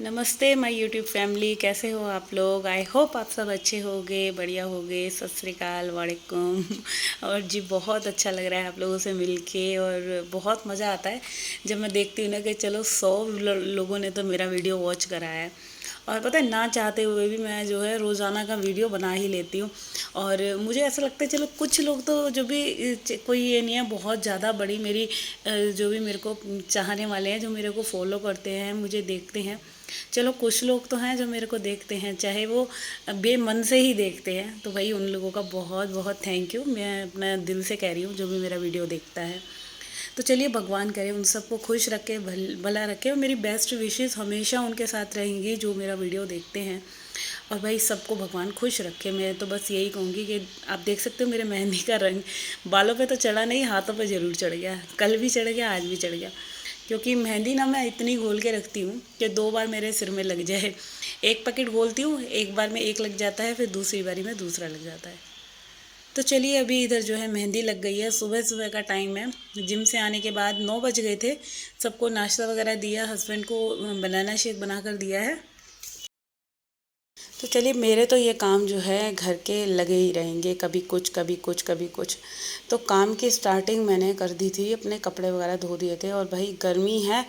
नमस्ते my YouTube family, कैसे हो आप लोग। आई होप आप सब अच्छे होगे, बढ़िया होगे। सत श्री अकाल, वालेकुम। और जी बहुत अच्छा लग रहा है आप लोगों से मिलके, और बहुत मज़ा आता है जब मैं देखती हूँ ना कि चलो 100 लोगों ने तो मेरा वीडियो वॉच करा है। और पता है, ना चाहते हुए भी मैं जो है रोज़ाना का वीडियो बना ही लेती हूँ। और मुझे ऐसा लगता है चलो कुछ लोग तो जो भी कोई ये नहीं है बहुत ज़्यादा बड़ी मेरी जो भी मेरे को चाहने वाले हैं, जो मेरे को फॉलो करते हैं, मुझे देखते हैं। चलो कुछ लोग तो हैं जो मेरे को देखते हैं, चाहे वो बेमन से ही देखते हैं, तो भाई उन लोगों का बहुत बहुत थैंक यू। मैं अपना दिल से कह रही हूँ, जो भी मेरा वीडियो देखता है। तो चलिए भगवान करे उन सबको खुश रखे, भला रखे, और मेरी बेस्ट विशेस हमेशा उनके साथ रहेंगी जो मेरा वीडियो देखते हैं। और भाई सबको भगवान खुश रखे। मैं तो बस यही कहूँगी कि आप देख सकते हो मेरे मेहंदी का रंग बालों पे तो चढ़ा नहीं, हाथों पे ज़रूर चढ़ गया। कल भी चढ़ गया, आज भी चढ़ गया। क्योंकि मेहंदी ना मैं इतनी घोल के रखती हूँ कि 2 बार मेरे सिर में लग जाए। एक पैकेट घोलती हूँ, एक बार में एक लग जाता है, फिर दूसरी बारी में दूसरा लग जाता है। तो चलिए अभी इधर जो है मेहंदी लग गई है। सुबह सुबह का टाइम है, जिम से आने के बाद 9 बज गए थे। सबको नाश्ता वगैरह दिया, हस्बैंड को बनाना शेक बना कर दिया है। तो चलिए मेरे तो ये काम जो है घर के लगे ही रहेंगे, कभी कुछ कभी कुछ कभी कुछ। तो काम की स्टार्टिंग मैंने कर दी थी, अपने कपड़े वगैरह धो दिए थे। और भाई गर्मी है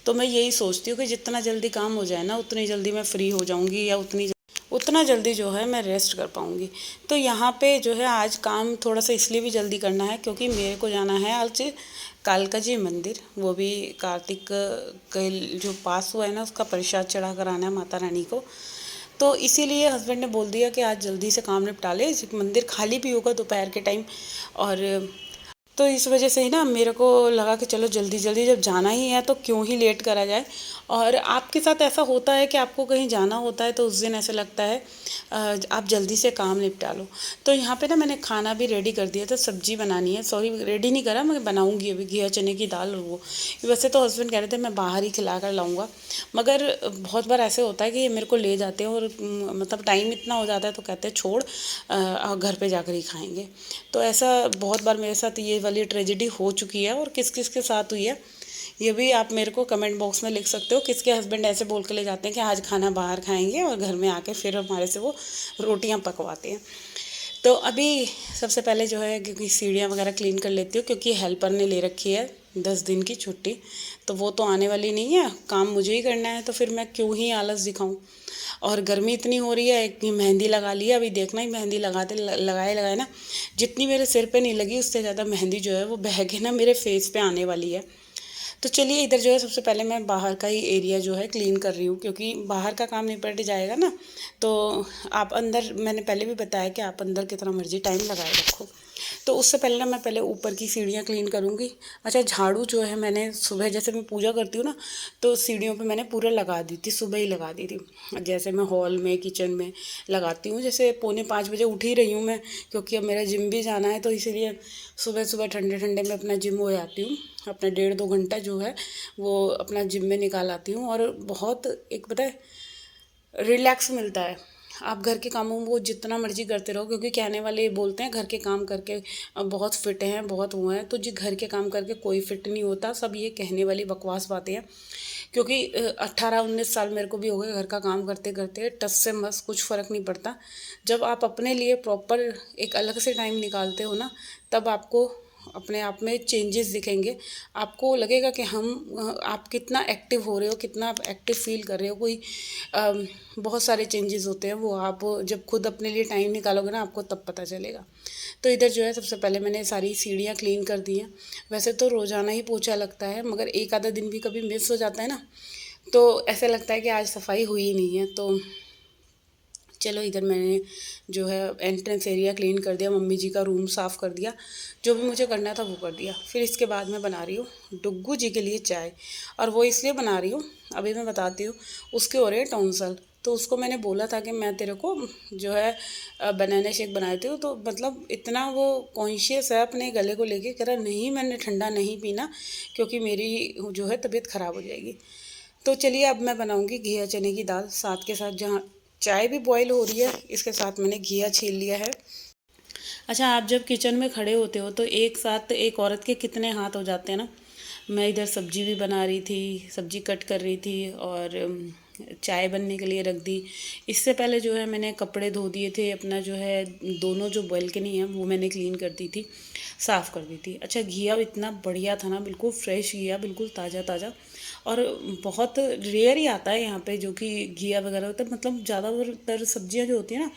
तो मैं यही सोचती हूँ कि जितना जल्दी काम हो जाए ना, उतनी जल्दी मैं फ्री हो जाऊँगी, या उतना जल्दी जो है मैं रेस्ट कर पाऊँगी। तो यहाँ पे जो है आज काम थोड़ा सा इसलिए भी जल्दी करना है क्योंकि मेरे को जाना है आज कालका जी मंदिर, वो भी कार्तिक के जो पास हुआ है ना, उसका प्रसाद चढ़ा कर आना है माता रानी को। तो इसीलिए हस्बैंड ने बोल दिया कि आज जल्दी से काम निपटा ले, मंदिर खाली भी होगा दोपहर के टाइम। और तो इस वजह से ही ना मेरे को लगा कि चलो जल्दी जल्दी जब जाना ही है तो क्यों ही लेट करा जाए। और आपके साथ ऐसा होता है कि आपको कहीं जाना होता है तो उस दिन ऐसा लगता है आप जल्दी से काम निपटा लो। तो यहाँ पे ना मैंने खाना भी रेडी कर दिया था, सब्जी बनानी है। सॉरी, रेडी नहीं करा, मैं बनाऊंगी अभी घिया चने की दाल। और वो वैसे तो हस्बैंड कह रहे थे मैं बाहर ही खिला कर लाऊंगा, मगर बहुत बार ऐसे होता है कि ये मेरे को ले जाते हैं और मतलब टाइम इतना हो जाता है तो कहते हैं छोड़, घर पे जाकर ही खाएंगे। तो ऐसा बहुत बार मेरे साथ ये वाली ट्रेजेडी हो चुकी है। और किस किस के साथ हुई है ये भी आप मेरे को कमेंट बॉक्स में लिख सकते हो। किसके हस्बैंड ऐसे बोल के ले जाते हैं कि आज खाना बाहर खाएंगे, और घर में आके फिर हमारे से वो रोटियां पकवाते हैं। तो अभी सबसे पहले जो है क्योंकि सीढ़ियाँ वगैरह क्लीन कर लेती हूँ, क्योंकि हेल्पर ने ले रखी है 10 दिन की छुट्टी। तो वो तो आने वाली नहीं है, काम मुझे ही करना है, तो फिर मैं क्यों ही आलस दिखाऊं। और गर्मी इतनी हो रही है, एक मेहंदी लगा ली है। अभी देखना ही मेहंदी लगाते लगाए लगाए ना, जितनी मेरे सिर पे नहीं लगी उससे ज़्यादा मेहंदी जो है वो बह के ना मेरे फेस पे आने वाली है। तो चलिए इधर जो है सबसे पहले मैं बाहर का ही एरिया जो है क्लीन कर रही हूँ, क्योंकि बाहर का काम निपट जाएगा ना। तो आप अंदर, मैंने पहले भी बताया कि आप अंदर कितना मर्जी टाइम लगाए रखो। तो उससे पहले ना मैं पहले ऊपर की सीढ़ियाँ क्लीन करूँगी। अच्छा, झाड़ू जो है मैंने सुबह, जैसे मैं पूजा करती हूँ ना, तो सीढ़ियों पे मैंने पूरा लगा दी थी, सुबह ही लगा दी थी। जैसे मैं हॉल में, किचन में लगाती हूँ, जैसे 4:45 बजे उठ ही रही हूँ मैं, क्योंकि अब मेरा जिम भी जाना है। तो इसीलिए सुबह सुबह ठंडे ठंडे में अपना जिम हो जाती हूँ। अपना 1.5-2 घंटा जो है वो अपना जिम में निकाल आती हूँ। और बहुत एक पता है रिलैक्स मिलता है। आप घर के कामों में वो जितना मर्जी करते रहो, क्योंकि कहने वाले बोलते हैं घर के काम करके बहुत फिट हैं, बहुत हुए हैं। तो जी घर के काम करके कोई फिट नहीं होता, सब ये कहने वाली बकवास बातें हैं। क्योंकि 18-19 साल मेरे को भी हो गए घर का काम करते करते, टस से मस कुछ फ़र्क नहीं पड़ता। जब आप अपने लिए प्रॉपर एक अलग से टाइम निकालते हो ना, तब आपको अपने आप में चेंजेस दिखेंगे। आपको लगेगा कि आप कितना एक्टिव हो रहे हो, कितना आप एक्टिव फील कर रहे हो। बहुत सारे चेंजेस होते हैं, वो आप जब खुद अपने लिए टाइम निकालोगे ना, आपको तब पता चलेगा। तो इधर जो है सबसे पहले मैंने सारी सीढ़ियाँ क्लीन कर दी हैं। वैसे तो रोज़ाना ही पोछा लगता है, मगर एक आधा दिन भी कभी मिस हो जाता है ना, तो ऐसे लगता है कि आज सफाई हुई ही नहीं है। तो चलो इधर मैंने जो है एंट्रेंस एरिया क्लीन कर दिया, मम्मी जी का रूम साफ़ कर दिया, जो भी मुझे करना था वो कर दिया। फिर इसके बाद मैं बना रही हूँ डुग्गू जी के लिए चाय। और वो इसलिए बना रही हूँ, अभी मैं बताती हूँ। उसके हो रहे हैं टॉन्सल, तो उसको मैंने बोला था कि मैं तेरे को जो है बनाना शेक बनाती हूँ। तो मतलब इतना वो कॉन्शियस है अपने गले को लेके, कह रहा नहीं मैंने ठंडा नहीं पीना, क्योंकि मेरी जो है तबीयत ख़राब हो जाएगी। तो चलिए अब मैं बनाऊँगी घिया चने की दाल, साथ के साथ जहाँ चाय भी बॉईल हो रही है, इसके साथ मैंने घिया छील लिया है। अच्छा, आप जब किचन में खड़े होते हो तो एक साथ एक औरत के कितने हाथ हो जाते हैं ना। मैं इधर सब्जी भी बना रही थी, सब्जी कट कर रही थी और चाय बनने के लिए रख दी। इससे पहले जो है मैंने कपड़े धो दिए थे, अपना जो है दोनों जो बालकनी है वो मैंने क्लीन कर दी थी, साफ़ कर दी थी। अच्छा, घिया इतना बढ़िया था ना, बिल्कुल फ्रेश घिया, बिल्कुल ताज़ा ताज़ा। और बहुत रेयर ही आता है यहाँ पे जो कि घिया वगैरह होता है। मतलब ज़्यादातर सब्जियाँ जो होती हैं ना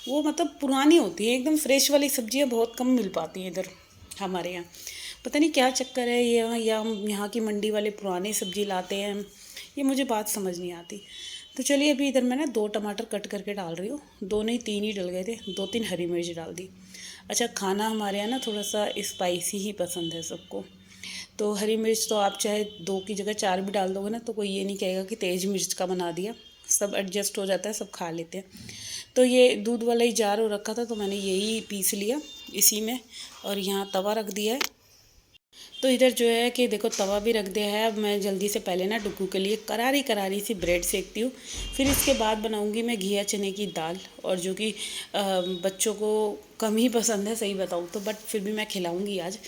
वो मतलब पुरानी होती हैं, एकदम फ्रेश वाली सब्जियाँ बहुत कम मिल पाती हैं इधर हमारे यहाँ। पता नहीं क्या चक्कर है, ये या हम यहाँ की मंडी वाले पुरानी सब्जी लाते हैं, ये मुझे बात समझ नहीं आती। तो चलिए अभी इधर मैं ना 2 टमाटर कट करके डाल रही हूँ, 2 नहीं 3 ही डल गए थे, 2-3 हरी मिर्च डाल दी। अच्छा, खाना हमारे यहाँ ना थोड़ा सा स्पाइसी ही पसंद है सबको, तो हरी मिर्च तो आप चाहे 2 की जगह 4 भी डाल दोगे ना तो कोई ये नहीं कहेगा कि तेज़ मिर्च का बना दिया, सब एडजस्ट हो जाता है, सब खा लेते हैं। तो ये दूध वाला ही जार हो रखा था तो मैंने यही पीस लिया इसी में, और यहाँ तवा रख दिया है। तो इधर जो है कि देखो तवा भी रख दिया है। अब मैं जल्दी से पहले ना डुग्गू के लिए करारी करारी सी ब्रेड सेकती हूँ, फिर इसके बाद बनाऊँगी मैं घिया चने की दाल, और जो कि बच्चों को कम ही पसंद है सही बताऊँ तो, बट फिर भी मैं खिलाऊँगी आज।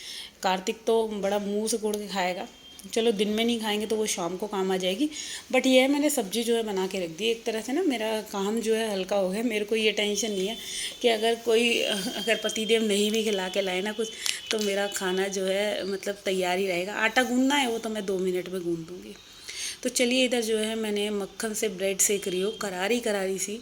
कार्तिक तो बड़ा मुँह से कोड़ के खाएगा, चलो दिन में नहीं खाएंगे तो वो शाम को काम आ जाएगी। बट ये है मैंने सब्ज़ी जो है बना के रख दी, एक तरह से ना मेरा काम जो है हल्का हो गया। मेरे को ये टेंशन नहीं है कि अगर पतिदेव नहीं भी खिला के लाए ना कुछ, तो मेरा खाना जो है मतलब तैयार ही रहेगा। आटा गूँधना है वो तो मैं 2 मिनट में गूँध दूँगी। तो चलिए इधर जो है मैंने मक्खन से ब्रेड सेक रही हूँ, करारी करारी सी,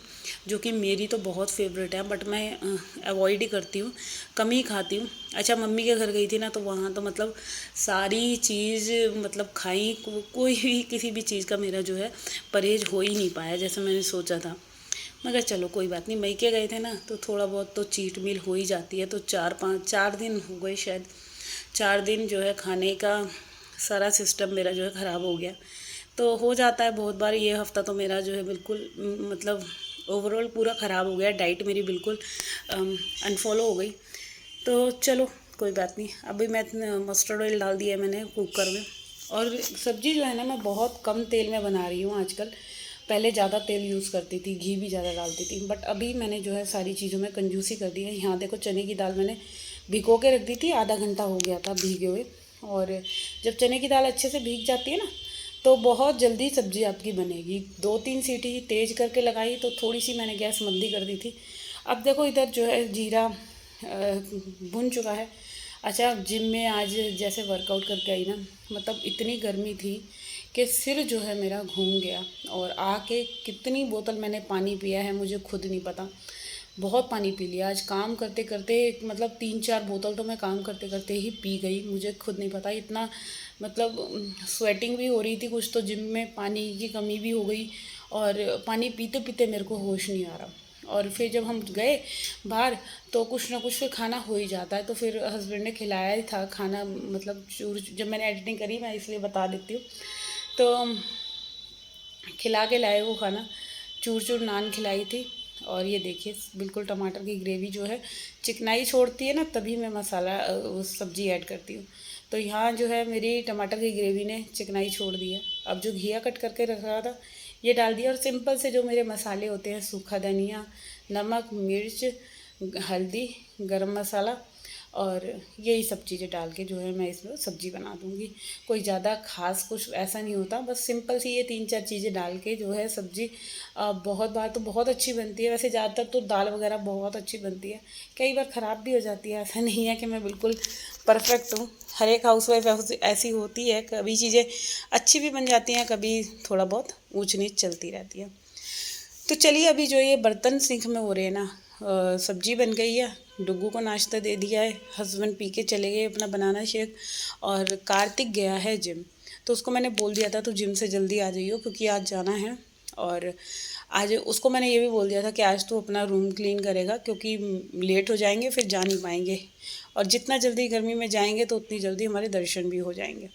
जो कि मेरी तो बहुत फेवरेट है, बट मैं अवॉइड ही करती हूँ, कम ही खाती हूँ। अच्छा, मम्मी के घर गई थी ना तो वहाँ तो मतलब सारी चीज़ मतलब खाई, कोई भी किसी भी चीज़ का मेरा जो है परहेज हो ही नहीं पाया जैसे मैंने सोचा था। मगर चलो कोई बात नहीं, मैके गए थे ना तो थोड़ा बहुत तो चीट मील हो ही जाती है। तो 4 दिन हो गए शायद, 4 दिन जो है खाने का सारा सिस्टम मेरा जो है ख़राब हो गया। तो हो जाता है बहुत बार। ये हफ़्ता तो मेरा जो है बिल्कुल मतलब ओवरऑल पूरा ख़राब हो गया, डाइट मेरी बिल्कुल अनफॉलो हो गई। तो चलो कोई बात नहीं। अभी मैं मस्टर्ड ऑयल डाल दिया है मैंने कुकर में, और सब्ज़ी जो है ना मैं बहुत कम तेल में बना रही हूँ आजकल। पहले ज़्यादा तेल यूज़ करती थी, घी भी ज़्यादा डालती थी, बट अभी मैंने जो है सारी चीज़ों में कंजूसी कर दी है। यहाँ देखो चने की दाल मैंने भिगो के रख दी थी, आधा घंटा हो गया था भीगे हुए। और जब चने की दाल अच्छे से भीग जाती है ना तो बहुत जल्दी सब्ज़ी आपकी बनेगी। 2-3 सीटी तेज़ करके लगाई तो थोड़ी सी मैंने गैस मंदी कर दी थी। अब देखो इधर जो है जीरा भुन चुका है। अच्छा, जिम में आज जैसे वर्कआउट करके आई ना, मतलब इतनी गर्मी थी कि सिर जो है मेरा घूम गया, और आके कितनी बोतल मैंने पानी पिया है मुझे खुद नहीं पता। बहुत पानी पी लिया आज काम करते करते, मतलब 3-4 बोतल तो मैं काम करते करते ही पी गई, मुझे खुद नहीं पता। इतना मतलब स्वेटिंग भी हो रही थी कुछ, तो जिम में पानी की कमी भी हो गई, और पानी पीते पीते मेरे को होश नहीं आ रहा। और फिर जब हम गए बाहर तो कुछ ना कुछ फिर खाना हो ही जाता है। तो फिर हस्बैंड ने खिलाया ही था खाना, मतलब चूर, जब मैंने एडिटिंग करी मैं इसलिए बता देती हूँ। तो खिला के लाए वो खाना, चूर चूर नान खिलाई थी। और ये देखिए बिल्कुल टमाटर की ग्रेवी जो है चिकनाई छोड़ती है ना, तभी मैं मसाला वो सब्ज़ी ऐड करती हूँ। तो यहाँ जो है मेरी टमाटर की ग्रेवी ने चिकनाई छोड़ दी है। अब जो घिया कट करके रख रहा था ये डाल दिया, और सिंपल से जो मेरे मसाले होते हैं, सूखा धनिया, नमक, मिर्च, हल्दी, गरम मसाला, और यही सब चीज़ें डाल के जो है मैं इसमें सब्ज़ी बना दूँगी। कोई ज़्यादा ख़ास कुछ ऐसा नहीं होता, बस सिंपल सी ये 3-4 चीज़ें डाल के जो है सब्ज़ी बहुत बार तो बहुत अच्छी बनती है। वैसे ज़्यादातर तो दाल वगैरह बहुत अच्छी बनती है, कई बार ख़राब भी हो जाती है। ऐसा नहीं है कि मैं बिल्कुल परफेक्ट हूँ, हर एक हाउसवाइफ ऐसी होती है, कभी चीज़ें अच्छी भी बन जाती हैं, कभी थोड़ा बहुत ऊँच नीच चलती रहती है। तो चलिए अभी जो ये बर्तन सिंक में हो रहे हैं ना, सब्जी बन गई है, डुग्गू को नाश्ता दे दिया है, हस्बैंड पी के चले गए अपना बनाना शेक, और कार्तिक गया है जिम। तो उसको मैंने बोल दिया था तो जिम से जल्दी आ जाइयो क्योंकि आज जाना है। और आज उसको मैंने ये भी बोल दिया था कि आज तो अपना रूम क्लीन करेगा क्योंकि लेट हो जाएंगे फिर जा नहीं पाएंगे, और जितना जल्दी गर्मी में जाएंगे तो उतनी जल्दी हमारे दर्शन भी हो जाएंगे।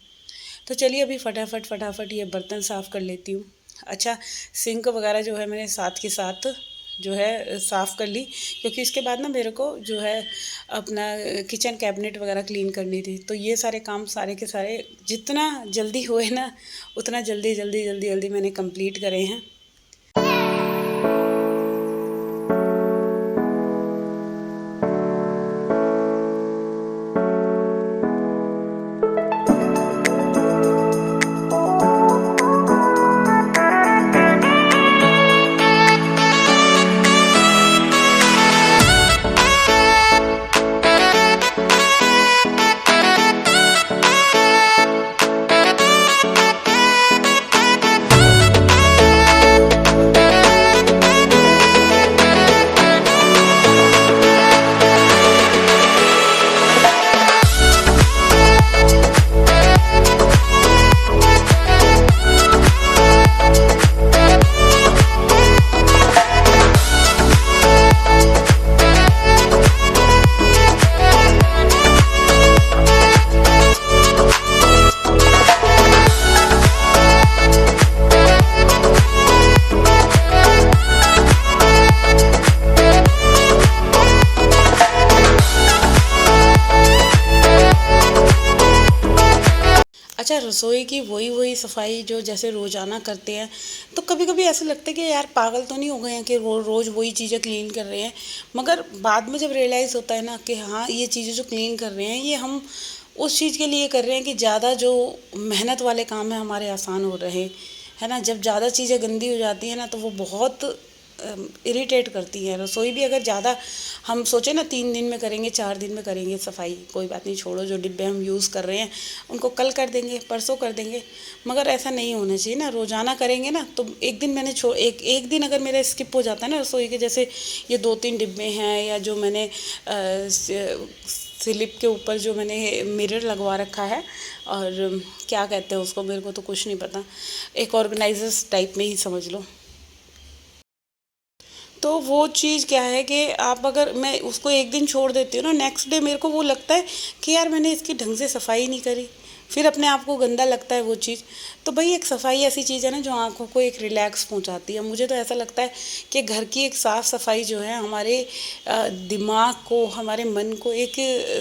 तो चलिए अभी फटाफट फटाफट ये बर्तन साफ़ कर लेती हूँ। अच्छा, सिंक वगैरह जो है मैंने साथ के साथ जो है साफ़ कर ली, क्योंकि इसके बाद ना मेरे को जो है अपना किचन कैबिनेट वगैरह क्लीन करनी थी। तो ये सारे काम सारे के सारे जितना जल्दी हुए ना उतना जल्दी जल्दी जल्दी जल्दी मैंने कंप्लीट करे हैं। अच्छा, रसोई की वही वही सफाई जो जैसे रोज़ाना करते हैं, तो कभी कभी ऐसा लगता है कि यार पागल तो नहीं हो गए हैं कि रोज़ वही चीज़ें क्लीन कर रहे हैं। मगर बाद में जब रियलाइज़ होता है ना कि हाँ, ये चीज़ें जो क्लीन कर रहे हैं ये हम उस चीज़ के लिए कर रहे हैं कि ज़्यादा जो मेहनत वाले काम है हमारे आसान हो रहे, है ना। जब ज़्यादा चीज़ें गंदी हो जाती है ना तो वो बहुत इरिटेट करती है। रसोई भी अगर ज़्यादा हम सोचे ना 3 दिन में करेंगे, 4 दिन में करेंगे सफाई, कोई बात नहीं, छोड़ो, जो डिब्बे हम यूज़ कर रहे हैं उनको कल कर देंगे, परसों कर देंगे। मगर ऐसा नहीं होना चाहिए ना, रोज़ाना करेंगे ना तो एक दिन मैंने एक एक दिन अगर मेरा स्किप हो जाता है ना रसोई के, जैसे ये 2-3 डिब्बे हैं, या जो मैंने स्लिप के ऊपर जो मैंने मिरर लगवा रखा है, और क्या कहते हैं उसको, मेरे को तो कुछ नहीं पता, एक ऑर्गेनाइजर्स टाइप में ही समझ लो। तो वो चीज़ क्या है कि आप, अगर मैं उसको एक दिन छोड़ देती हूँ ना, नेक्स्ट डे मेरे को वो लगता है कि यार मैंने इसकी ढंग से सफाई नहीं करी, फिर अपने आप को गंदा लगता है वो चीज़। तो भाई एक सफाई ऐसी चीज़ है ना जो आंखों को एक रिलैक्स पहुंचाती है। मुझे तो ऐसा लगता है कि घर की एक साफ़ सफाई जो है हमारे दिमाग को, हमारे मन को एक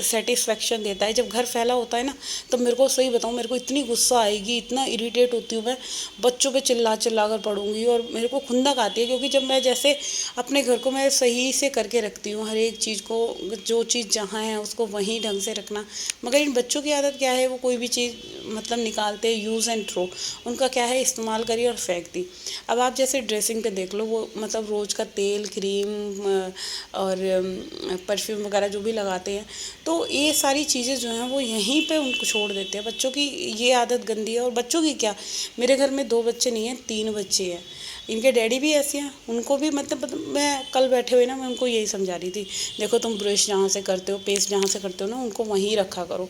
सेटिस्फेक्शन देता है। जब घर फैला होता है ना, तो मेरे को सही बताऊँ, मेरे को इतनी गुस्सा आएगी, इतना इरिटेट होती हूँ मैं, बच्चों पे चिल्ला चिल्ला कर पढ़ूंगी, और मेरे को खुंदक आती है, क्योंकि जब मैं जैसे अपने घर को मैं सही से करके रखती हूँ, हर एक चीज़ को, जो चीज़ जहाँ है उसको वहीं ढंग से रखना। मगर इन बच्चों की आदत क्या है, वो कोई भी चीज़ मतलब निकालते, यूज़ एंड थ्रो, उनका क्या है, इस्तेमाल करी और फेंक दी। अब आप जैसे ड्रेसिंग पे देख लो, वो मतलब रोज़ का तेल, क्रीम और परफ्यूम वगैरह जो भी लगाते हैं, तो ये सारी चीज़ें जो हैं वो यहीं पे उनको छोड़ देते हैं। बच्चों की ये आदत गंदी है। और बच्चों की क्या, मेरे घर में 2 बच्चे नहीं हैं, 3 बच्चे हैं। इनके डैडी भी ऐसे हैं, उनको भी मतलब मैं कल बैठे हुए ना, मैं उनको यही समझा रही थी, देखो तुम ब्रश जहाँ से करते हो, पेस्ट जहाँ से करते हो ना, उनको वहीं रखा करो।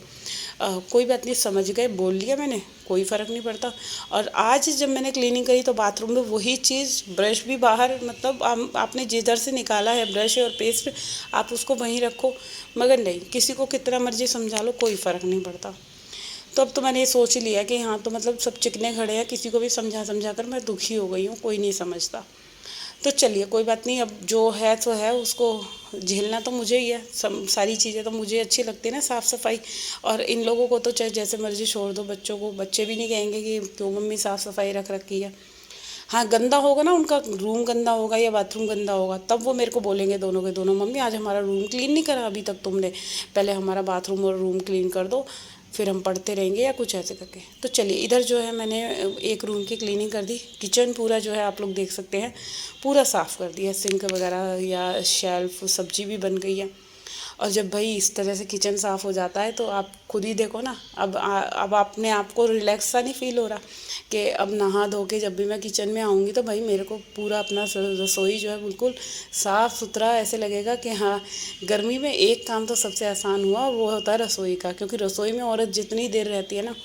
कोई बात नहीं, समझ गए, बोल लिया मैंने, कोई फ़र्क नहीं पड़ता। और आज जब मैंने क्लीनिंग करी तो बाथरूम में वही चीज़, ब्रश भी बाहर, मतलब आपने जिधर से निकाला है ब्रश और पेस्ट, आप उसको वहीं रखो। मगर नहीं, किसी को कितना मर्जी समझा लो, कोई फ़र्क नहीं पड़ता। तो अब तो मैंने ये सोच ही लिया कि हाँ, तो मतलब सब चिकने खड़े हैं, किसी को भी समझा समझा कर मैं दुखी हो गई हूँ, कोई नहीं समझता। तो चलिए कोई बात नहीं, अब जो है तो है, उसको झेलना तो मुझे ही है। सारी चीज़ें तो मुझे अच्छी लगती है ना, साफ़ सफाई। और इन लोगों को तो चाहे जैसे मर्जी छोड़ दो, बच्चों को, बच्चे भी नहीं कहेंगे कि क्यों मम्मी साफ़ सफाई रख रखी है। हाँ, गंदा होगा ना, उनका रूम गंदा होगा या बाथरूम गंदा होगा, तब वो मेरे को बोलेंगे दोनों के दोनों, मम्मी आज हमारा रूम क्लीन नहीं करा अभी तक तुमने, पहले हमारा बाथरूम और रूम क्लीन कर दो, फिर हम पढ़ते रहेंगे, या कुछ ऐसे करके। तो चलिए, इधर जो है मैंने एक रूम की क्लीनिंग कर दी। किचन पूरा जो है आप लोग देख सकते हैं, पूरा साफ़ कर दिया, सिंक वगैरह या शेल्फ, सब्जी भी बन गई है। और जब भाई इस तरह से किचन साफ़ हो जाता है तो आप खुद ही देखो ना, अब अपने आप को रिलैक्स सा नहीं फील हो रहा कि अब नहा धो के जब भी मैं किचन में आऊँगी तो भाई मेरे को पूरा अपना रसोई जो है बिल्कुल साफ़ सुथरा ऐसे लगेगा कि हाँ, गर्मी में एक काम तो सबसे आसान हुआ, और वो होता है रसोई का। क्योंकि रसोई में औरत जितनी देर रहती है ना,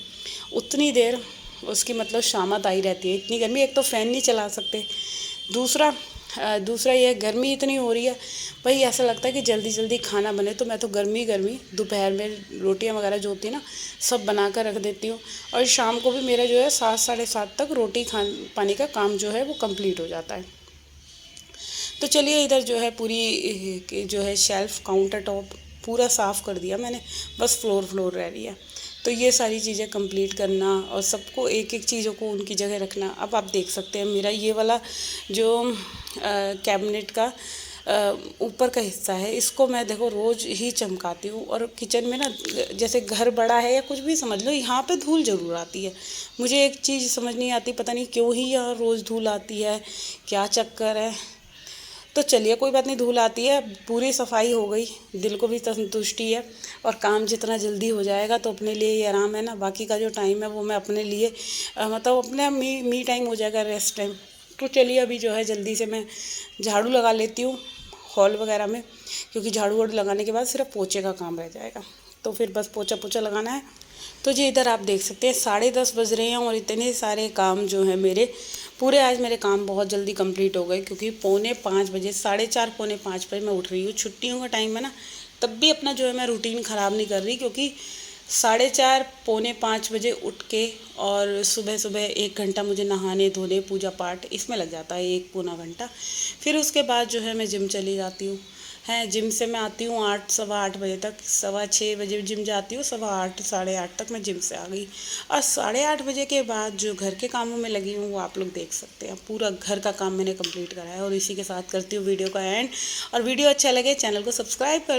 उतनी देर उसकी मतलब शामत आई रहती है। इतनी गर्मी, एक तो फ़ैन नहीं चला सकते, दूसरा दूसरा ये गर्मी इतनी हो रही है, भाई ऐसा लगता है कि जल्दी जल्दी खाना बने। तो मैं तो गर्मी गर्मी दोपहर में रोटियां वगैरह जो होती है ना, सब बना कर रख देती हूँ। और शाम को भी मेरा जो है 7 साढ़े 7 तक रोटी खान पानी का काम जो है वो कंप्लीट हो जाता है। तो चलिए, इधर जो है पूरी जो है शेल्फ, काउंटर टॉप पूरा साफ़ कर दिया मैंने, बस फ्लोर फ्लोर रह रही है। तो ये सारी चीज़ें कंप्लीट करना और सबको एक एक चीज़ों को उनकी जगह रखना। अब आप देख सकते हैं मेरा ये वाला जो कैबिनेट का ऊपर का हिस्सा है, इसको मैं देखो रोज़ ही चमकाती हूँ। और किचन में ना, जैसे घर बड़ा है या कुछ भी समझ लो, यहाँ पे धूल ज़रूर आती है। मुझे एक चीज़ समझ नहीं आती, पता नहीं क्यों ही यहाँ रोज़ धूल आती है, क्या चक्कर है। तो चलिए कोई बात नहीं, धूल आती है, पूरी सफाई हो गई, दिल को भी संतुष्टि है। और काम जितना जल्दी हो जाएगा तो अपने लिए ही आराम है ना। बाकी का जो टाइम है वो मैं अपने लिए मतलब अपने मी टाइम हो जाएगा, रेस्ट टाइम। तो चलिए अभी जो है जल्दी से मैं झाड़ू लगा लेती हूँ हॉल वगैरह में, क्योंकि झाड़ू वाड़ू लगाने के बाद सिर्फ पोछे का काम रह जाएगा। तो फिर बस पोछा पोछा लगाना है। तो जी इधर आप देख सकते हैं 10:30 बज रहे हैं, और इतने सारे काम जो है मेरे पूरे, आज मेरे काम बहुत जल्दी कंप्लीट हो गए। क्योंकि 4:45 बजे, 4:30 4:45 बजे मैं उठ रही हूँ। छुट्टियों का टाइम है ना, तब भी अपना जो है मैं रूटीन ख़राब नहीं कर रही। क्योंकि 4:30 4:45 बजे उठ के, और सुबह सुबह 1 घंटा मुझे नहाने धोने पूजा पाठ इसमें लग जाता है, 1 पौना घंटा। फिर उसके बाद जो है मैं जिम चली जाती हूँ, है। जिम से मैं आती हूँ 8 सवा 8 बजे तक, 6:15 जिम जाती हूँ, 8:15 8:30 तक मैं जिम से आ गई। और 8:30 बजे के बाद जो घर के कामों में लगी हूँ वो आप लोग देख सकते हैं। पूरा घर का काम मैंने कंप्लीट करा है और इसी के साथ करती हूँ वीडियो का एंड। और वीडियो अच्छा लगे चैनल को सब्सक्राइब कर